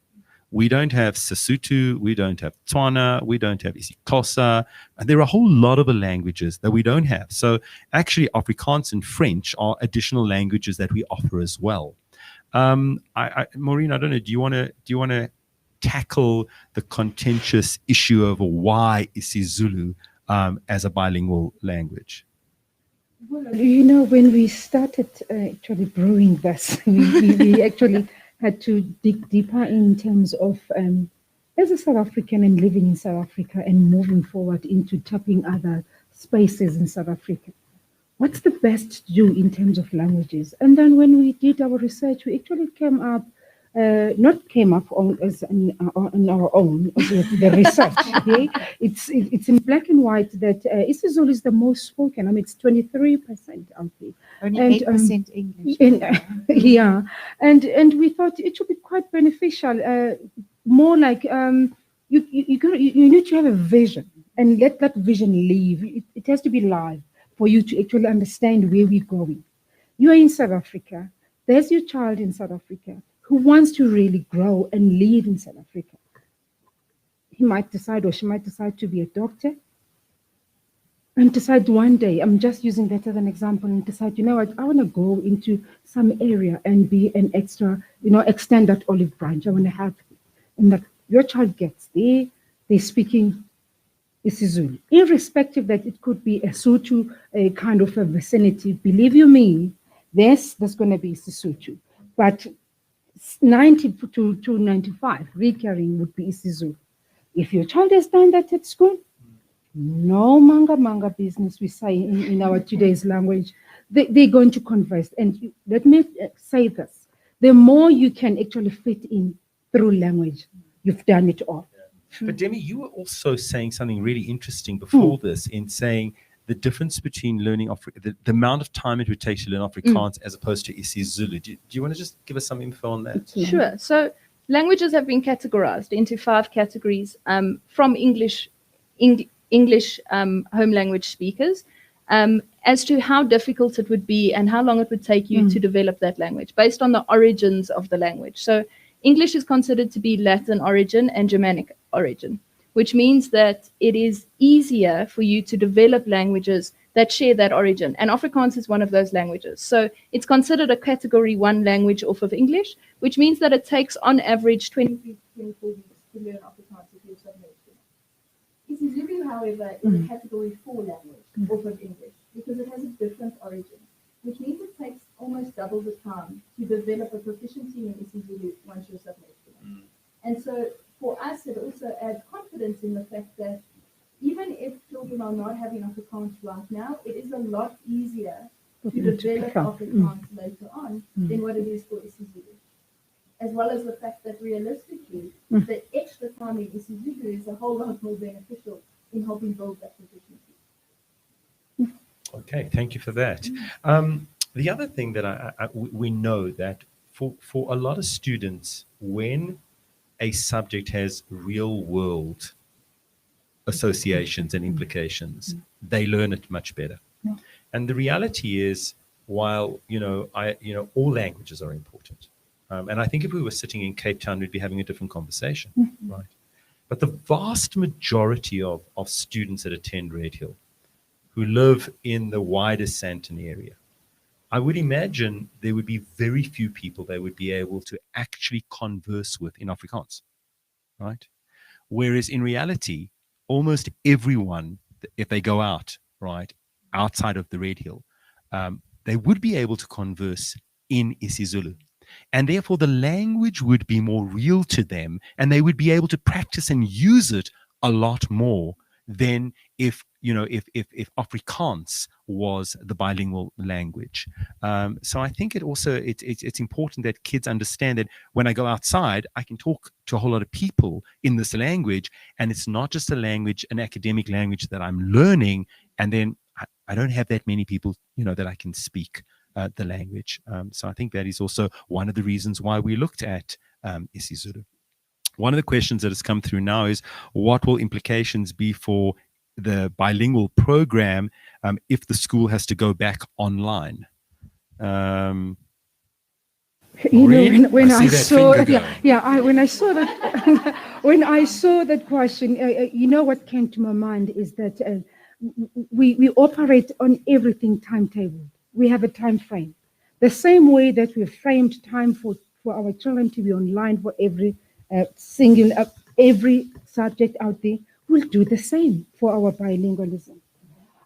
We don't have Sesotho, we don't have Tswana, we don't have isiXhosa, and there are a whole lot of languages that we don't have. So actually Afrikaans and French are additional languages that we offer as well. Maureen, I don't know, do you want to tackle the contentious issue of why isiZulu as a bilingual language? Well, you know, when we started actually brewing this, we actually had to dig deeper in terms of, as a South African and living in South Africa and moving forward into tapping other spaces in South Africa. What's the best to do in terms of languages? And then when we did our research, we actually came up, not came up on our own, the research. Okay? It's in black and white that isiZulu is the most spoken. I mean, it's 23% out there. Only And, 8% English. Yeah, and we thought it should be quite beneficial, more like you need to have a vision and let that vision live. It has to be live for you to actually understand where we're going. You are in South Africa. There's your child in South Africa who wants to really grow and live in South Africa. He might decide, or she might decide, to be a doctor, and decide one day, I'm just using that as an example, and decide, you know what, I want to go into some area and be an extra, extend that olive branch. I want to have, and that your child gets there, they're speaking isiZulu, irrespective that it could be a Sotho, a kind of a vicinity. Believe you me, there's going to be Sesotho, but 90 to 95 recurring would be isiZulu. If your child has done that at school, no manga business, we say in our today's language, they're going to converse. And let me say this, the more you can actually fit in through language, you've done it all. But Demi, you were also saying something really interesting before this, in saying the difference between learning the amount of time it would take to learn Afrikaans as opposed to isiZulu. Do you want to just give us some info on that? Sure. So languages have been categorized into 5 categories from English home language speakers, as to how difficult it would be and how long it would take you to develop that language based on the origins of the language. So English is considered to be Latin origin and Germanic origin, which means that it is easier for you to develop languages that share that origin. And Afrikaans is one of those languages. So it's considered a category 1 language off of English, which means that it takes on average 23 to 24 weeks to learn Afrikaans if you're submerged in it. isiZulu, however, is a category 4 language off of English because it has a different origin, which means it takes almost double the time to develop a proficiency in isiZulu once you're submerged in it. And so for us, it also adds confidence in the fact that even if children are not having Afrikaans right now, it is a lot easier to develop Afrikaans later on than what it is for isiZulu. As well as the fact that realistically, the extra time in isiZulu is a whole lot more beneficial in helping build that proficiency. Okay, thank you for that. The other thing that we know that for a lot of students, when a subject has real world associations and implications, they learn it much better. And the reality is, while all languages are important, and I think if we were sitting in Cape Town, we'd be having a different conversation, right? But the vast majority of students that attend Red Hill, who live in the wider Sandton area, I would imagine there would be very few people they would be able to actually converse with in Afrikaans, right? Whereas in reality, almost everyone, if they go out, right, outside of the Red Hill, they would be able to converse in isiZulu. And therefore, the language would be more real to them, and they would be able to practice and use it a lot more than if Afrikaans was the bilingual language. So I think it's important that kids understand that when I go outside, I can talk to a whole lot of people in this language, and it's not just a language, an academic language that I'm learning, and then I don't have that many people, that I can speak the language. So I think that is also one of the reasons why we looked at isiZulu. One of the questions that has come through now is, what will implications be for the bilingual program if the school has to go back online? When I saw that question, what came to my mind is that we operate on everything timetable. We have a time frame. The same way that we've framed time for our children to be online for every every subject out there, we'll do the same for our bilingualism.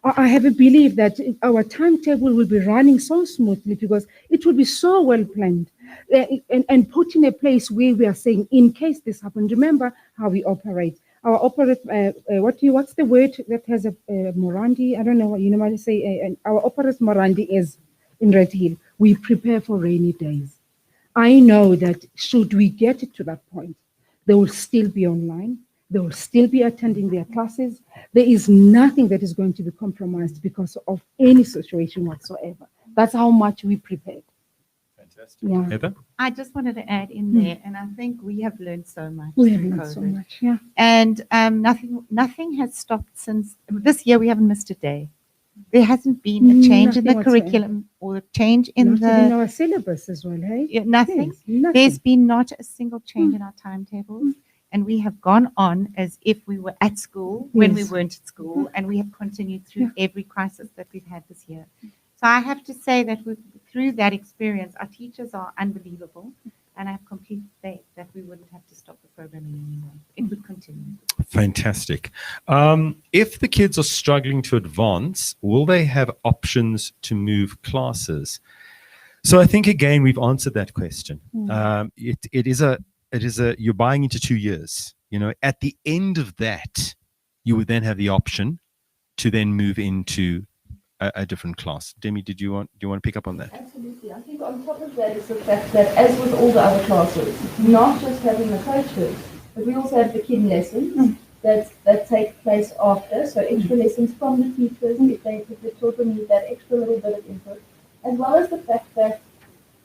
I have a belief that our timetable will be running so smoothly because it will be so well planned and put in a place where we are saying, in case this happens, remember how we operate. Our operate, what's the word that has a Morandi? I don't know what you normally say. Our operate Morandi is in Red Hill. We prepare for rainy days. I know that should we get it to that point, they will still be online. They will still be attending their classes. There is nothing that is going to be compromised because of any situation whatsoever. That's how much we prepared. Fantastic. Yeah. Heather? I just wanted to add in there, and I think we have learned so much. We have through learned so COVID. much, yeah. And nothing has stopped since this year. We haven't missed a day. There hasn't been a change in the Nothing whatsoever. curriculum or a change in Not even the our syllabus as well, hey? nothing. Yes, nothing. There's been not a single change in our timetables. And we have gone on as if we were at school when we Yes. weren't at school, and we have continued through every crisis that we've had this year. So I have to say that through that experience, our teachers are unbelievable, and I have complete faith that we wouldn't have to stop the programming anymore. It would continue. Fantastic. If the kids are struggling to advance, will they have options to move classes? So I think, again, we've answered that question. It is a, you're buying into 2 years. You know, at the end of that, you would then have the option to then move into a different class. Demi, do you want to pick up on that? Absolutely. I think on top of that is the fact that, as with all the other classes, not just having the coaches, but we also have the kid lessons that take place after. So extra lessons from the teachers if the children need that extra little bit of input, as well as the fact that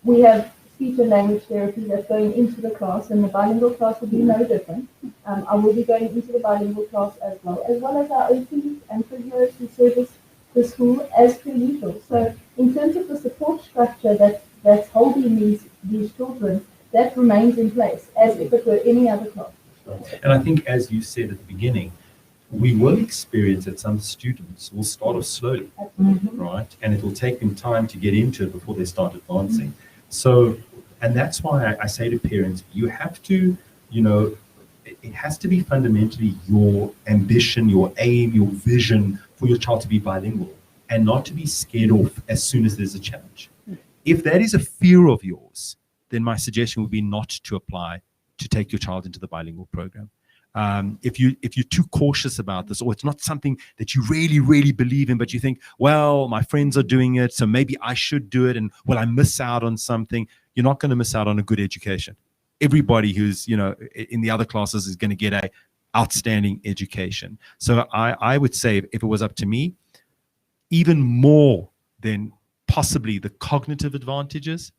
we have speech and language therapy that's going into the class, and the bilingual class will be no different. I will be going into the bilingual class as well as our OTs and physios who service the school as per usual. So in terms of the support structure that's holding these children, that remains in place as if it were any other class. And I think, as you said at the beginning, we will experience that some students will start off slowly, right? And it will take them time to get into it before they start advancing. So, and that's why I say to parents, you have to, it has to be fundamentally your ambition, your aim, your vision for your child to be bilingual, and not to be scared off as soon as there's a challenge. If that is a fear of yours, then my suggestion would be not to apply to take your child into the bilingual program. If you're too cautious about this, or it's not something that you really, really believe in, but you think, well, my friends are doing it, so maybe I should do it, and will I miss out on something? You're not going to miss out on a good education. Everybody who's, in the other classes is going to get a outstanding education. So I would say, if it was up to me, even more than possibly the cognitive advantages,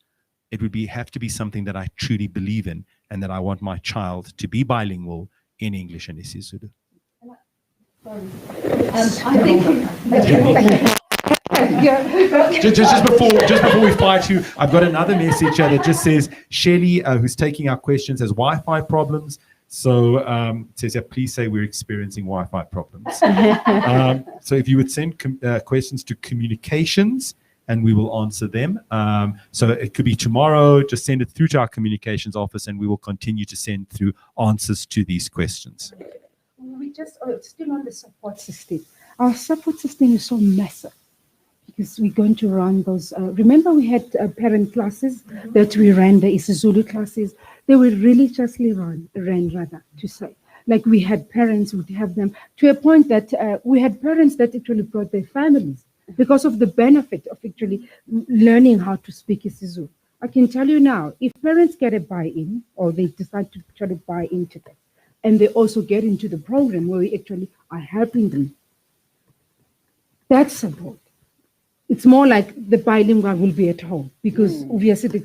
it would have to be something that I truly believe in, and that I want my child to be bilingual in English and isiZulu. Just before we fight you, I've got another message here that just says, Shelly, who's taking our questions, has Wi-Fi problems. So it says, please say we're experiencing Wi-Fi problems. So if you would send questions to communications, and we will answer them. So it could be tomorrow. Just send it through to our communications office, and we will continue to send through answers to these questions. We just still on the support system. Our support system is so massive because we're going to run those. Remember, we had parent classes that we ran, the isiZulu classes. They were religiously ran, to say. Like we had parents would have them to a point that we had parents that actually brought their families because of the benefit of actually learning how to speak isiZulu. I can tell you now, if parents get a buy-in, or they decide to actually buy into that, and they also get into the program where we actually are helping them, that's support. It's more like the bilingual will be at home, because obviously the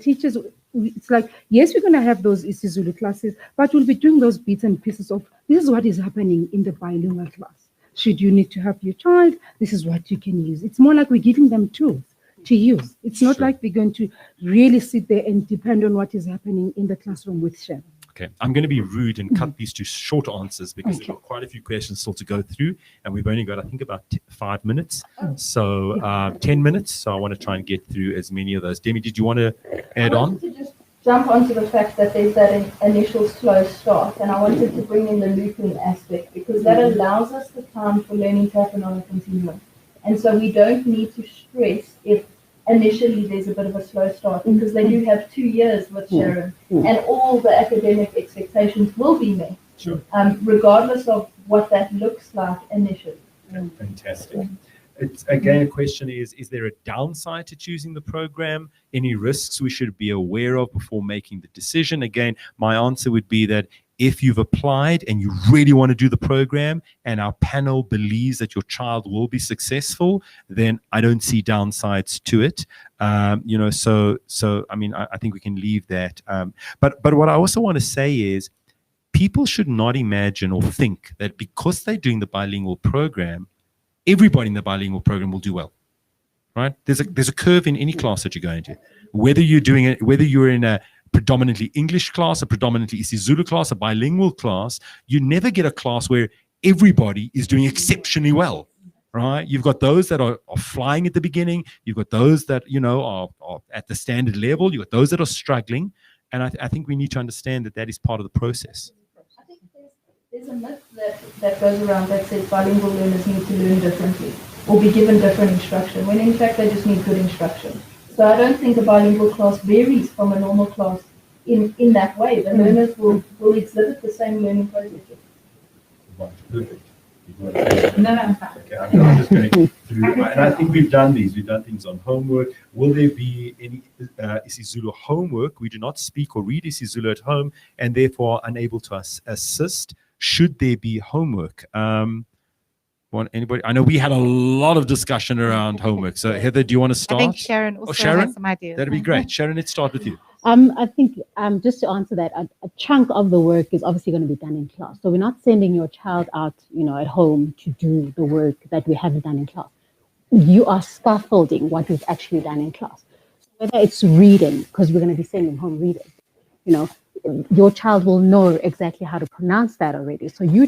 teachers, it's like, yes, we're going to have those isiZulu classes, but we'll be doing those bits and pieces of, this is what is happening in the bilingual class. Should you need to help your child, this is what you can use. It's more like we're giving them tools to use. It's not like we're going to really sit there and depend on what is happening in the classroom with Sharon. Okay, I'm going to be rude and cut these to short answers because we've got quite a few questions still to go through, and we've only got, I think, about 5 minutes. So 10 minutes. So I want to try and get through as many of those. Demi, did you want to add on? To just jump onto the fact that there's that initial slow start, and I wanted to bring in the looping aspect because that allows us the time for learning to happen on a continuum. And so we don't need to stress if initially there's a bit of a slow start because they do have 2 years with Sharon, and all the academic expectations will be met, regardless of what that looks like initially. Fantastic. It's again, a question is there a downside to choosing the program? Any risks we should be aware of before making the decision? Again, my answer would be that if you've applied and you really want to do the program and our panel believes that your child will be successful, then I don't see downsides to it. So I mean, I think we can leave that. But what I also want to say is people should not imagine or think that because they're doing the bilingual program, everybody in the bilingual program will do well, right? There's a curve in any class that you go into. Whether you're in a predominantly English class, a predominantly isiZulu class, a bilingual class, you never get a class where everybody is doing exceptionally well, right? You've got those that are flying at the beginning. You've got those that, are at the standard level. You've got those that are struggling. And I think we need to understand that is part of the process. I think there's a myth that goes around that says bilingual learners need to learn differently or be given different instruction, when in fact they just need good instruction. So I don't think a bilingual class varies from a normal class in that way. The learners will exhibit the same learning processes. Right, perfect. No, I'm fine. Okay, I'm just going through, and I think we've done these. We've done things on homework. Will there be any isiZulu homework? We do not speak or read isiZulu at home, and therefore are unable to assist. Should there be homework? Anybody? I know we had a lot of discussion around homework. So Heather, do you want to start? I think Sharon also has some ideas. That'd be great. Sharon, let's start with you. I think just to answer that, a chunk of the work is obviously going to be done in class. So we're not sending your child out, at home to do the work that we haven't done in class. You are scaffolding what we've actually done in class. So whether it's reading, because we're going to be sending home reading, your child will know exactly how to pronounce that already. So you're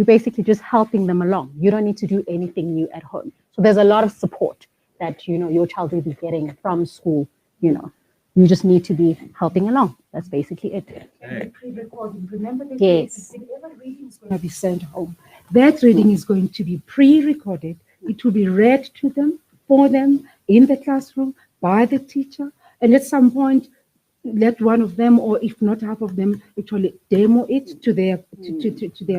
basically just helping them along. You don't need to do anything new at home. So there's a lot of support that, your child will be getting from school, You just need to be helping along. That's basically it. And pre-recording. Remember that whatever reading is going to be sent home, that reading is going to be pre-recorded. It will be read to them, for them, in the classroom, by the teacher. And at some point, let one of them, or if not half of them, actually demo it to their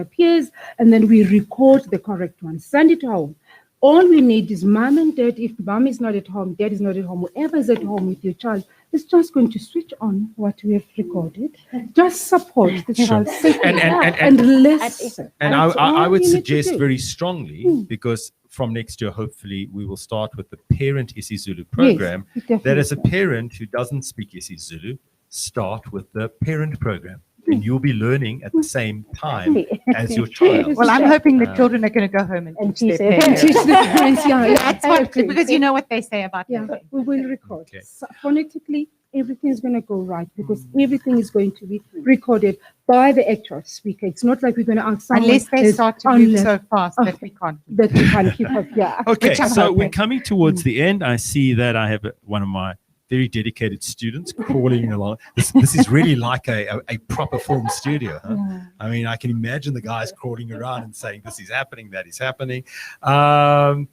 peers, and then we record the correct one, send it home. All we need is mom and dad. If mom is not at home, dad is not at home, whoever is at home with your child is just going to switch on what we have recorded. Just support the child, and listen. And I would suggest very strongly, because from next year, hopefully, we will start with the parent isiZulu program, that as a parent who doesn't speak isiZulu, start with the parent program. And you'll be learning at the same time as your child. Well, I'm hoping the children are going to go home and teach their parents. That's what, because you know what they say about them. We will record. So phonetically, everything is going to go right because everything is going to be recorded by the actual speaker. It's not like we're going to ask someone. Unless they start to move so fast that we can't. That we can't keep up, Okay, so we're coming towards the end. I see that I have one of my very dedicated students crawling along. This is really like a proper film studio. Huh? Yeah. I mean, I can imagine the guys crawling around and saying, this is happening, that is happening.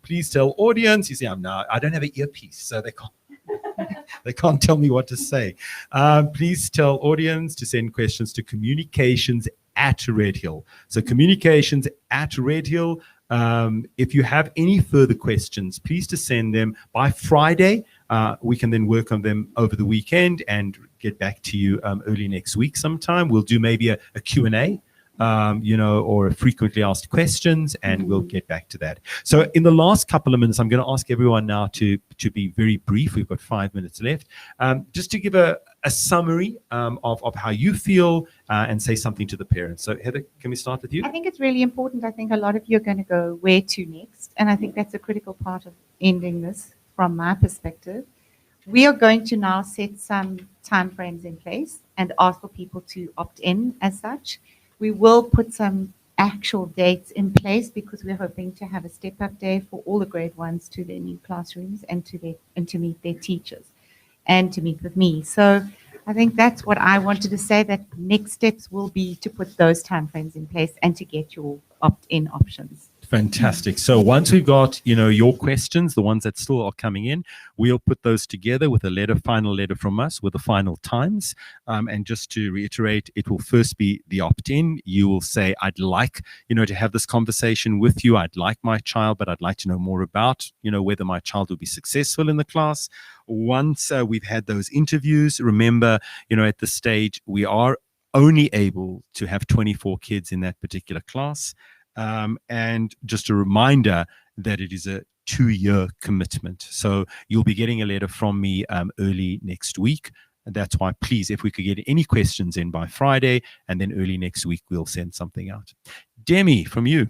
Please tell audience. You see, I don't have an earpiece, so they can't tell me what to say. Please tell audience to send questions to communications@Redhill. So communications@Redhill. If you have any further questions, please to send them by Friday. We can then work on them over the weekend and get back to you early next week sometime. We'll do maybe a Q&A, or a frequently asked questions, and we'll get back to that. So in the last couple of minutes, I'm going to ask everyone now to be very brief. We've got 5 minutes left. Just to give a summary of how you feel and say something to the parents. So Heather, can we start with you? I think it's really important. I think a lot of you are going to go where to next. And I think that's a critical part of ending this from my perspective. We are going to now set some timeframes in place and ask for people to opt in as such. We will put some actual dates in place because we're hoping to have a step-up day for all the grade ones to their new classrooms and to meet their teachers and to meet with me. So I think that's what I wanted to say, that next steps will be to put those timeframes in place and to get your opt-in options. Fantastic. So once we've got, your questions, the ones that still are coming in, we'll put those together with a final letter from us with the final times. And just to reiterate, it will first be the opt-in. You will say, I'd like, to have this conversation with you. I'd like my child, but I'd like to know more about, whether my child will be successful in the class. Once we've had those interviews, remember, at this stage, we are only able to have 24 kids in that particular class. And just a reminder that it is a 2-year commitment. So you'll be getting a letter from me early next week. And that's why, please, if we could get any questions in by Friday, and then early next week, we'll send something out. Demi, from you.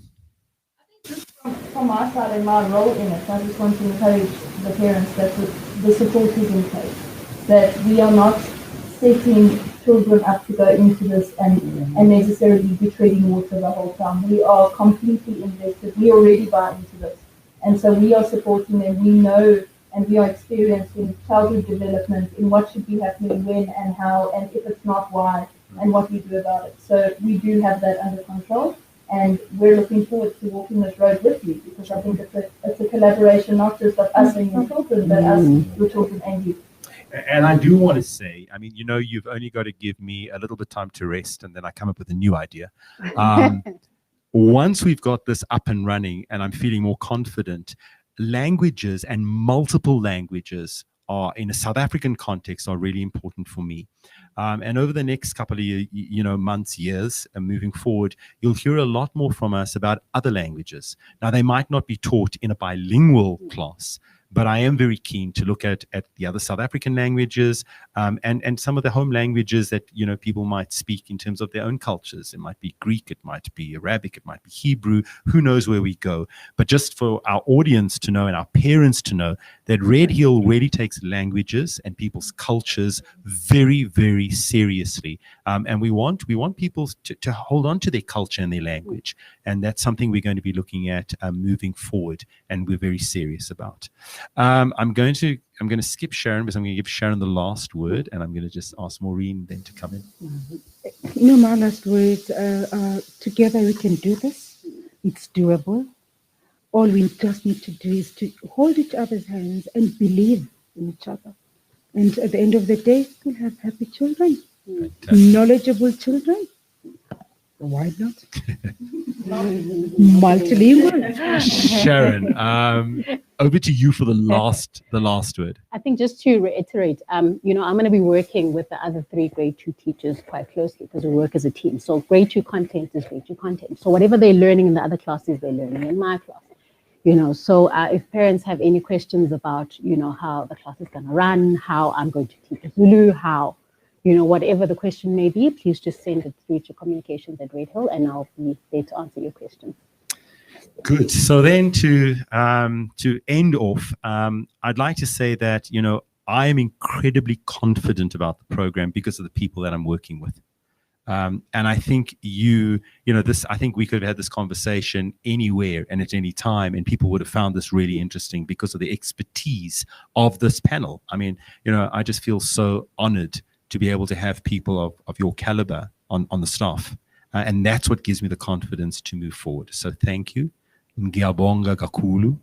From my side and my role in it, I just want to encourage the parents that the support is in place, that we are not setting children up to go into this and necessarily be treading water the whole time. We are completely invested. We already buy into this. And so we are supporting them. We know and we are experienced in childhood development, in what should be happening, when and how, and if it's not, why, and what we do about it. So we do have that under control. And we're looking forward to walking this road with you, because I think it's a collaboration, not just of us and your children, but us, your children and you. And I do want to say, you've only got to give me a little bit of time to rest, and then I come up with a new idea. Once we've got this up and running and I'm feeling more confident, languages and multiple languages are, in a South African context, are really important for me. And over the next couple of months, years, and moving forward, you'll hear a lot more from us about other languages. Now, they might not be taught in a bilingual class, but I am very keen to look at the other South African languages and some of the home languages that people might speak in terms of their own cultures. It might be Greek, it might be Arabic, it might be Hebrew. Who knows where we go? But just for our audience to know and our parents to know that Red Hill really takes languages and people's cultures very, very seriously. And we want people to hold on to their culture and their language. And that's something we're going to be looking at moving forward, and we're very serious about. I'm going to skip Sharon, because I'm going to give Sharon the last word, and I'm going to just ask Maureen then to come in. My last word. Together we can do this. It's doable. All we just need to do is to hold each other's hands and believe in each other. And at the end of the day, we'll have happy children, knowledgeable children. Why not? Multilingual. Sharon, over to you for the last word. I think just to reiterate, I'm going to be working with the other 3 grade 2 teachers quite closely, because we work as a team. So grade 2 content is grade 2 content. So whatever they're learning in the other classes, they're learning in my class. So if parents have any questions about, how the class is going to run, how I'm going to teach Zulu, how, whatever the question may be, please just send it through to communications@Red Hill, and I'll be there to answer your question. Good. So then to end off, I'd like to say that, I am incredibly confident about the program because of the people that I'm working with. And I think I think we could have had this conversation anywhere and at any time, and people would have found this really interesting because of the expertise of this panel. I mean, I just feel so honored to be able to have people of your caliber on the staff. And that's what gives me the confidence to move forward. So thank you. Ngiyabonga kakhulu.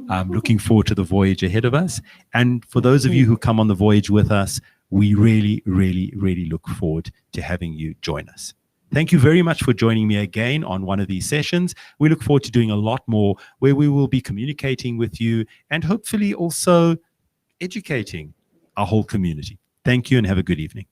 I'm looking forward to the voyage ahead of us. And for those of you who come on the voyage with us, we really, really, really look forward to having you join us. Thank you very much for joining me again on one of these sessions. We look forward to doing a lot more where we will be communicating with you and hopefully also educating our whole community. Thank you and have a good evening.